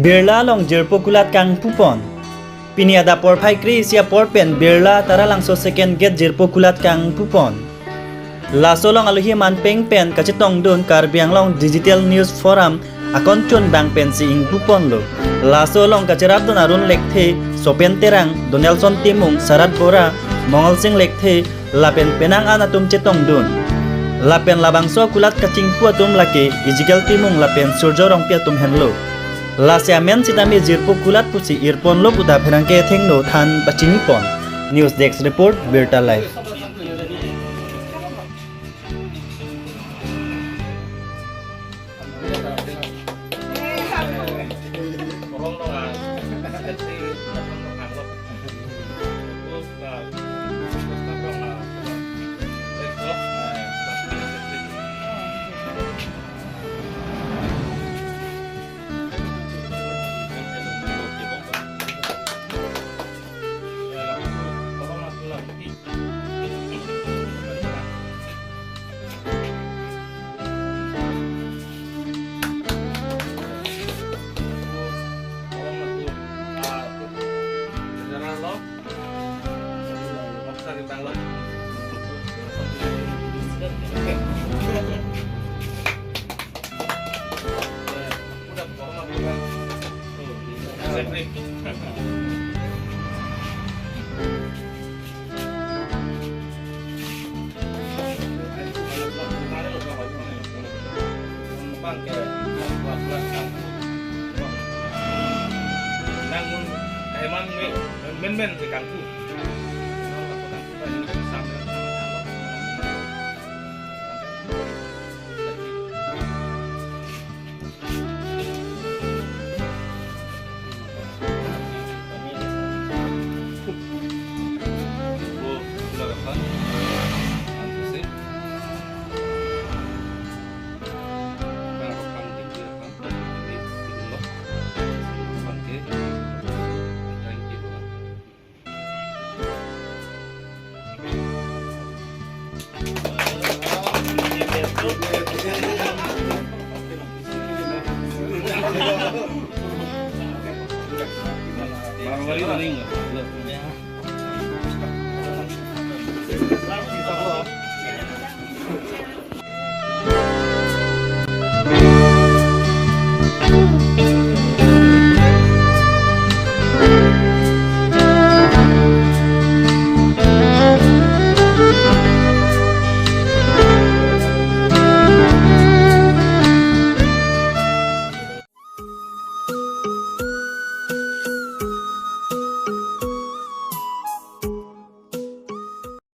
Birla long jerpo kulat kang pupon. Piniada por phai kri sia por pen birla tara langso second gate jerpo kulat kang pupon. Laso long aluhi man peng pen kacitong don karbiang long digital news forum akon chon bang pen si ing pupon lo. Laso long kacirap don arun lekthe sopen terang Donelson timung sarat bora mongol sing lekthe lapen penang anatum cetong don. Lapen labangso kulat kacing puatum lake ijigal timung lapen surjorong piatum henlo. Lasya men sitami jirpo kulat pusi irpon lo puta pherangke thengno than pachingpon. News Desk report Berta Live. Men di kangku. Baru-baru ini enggak?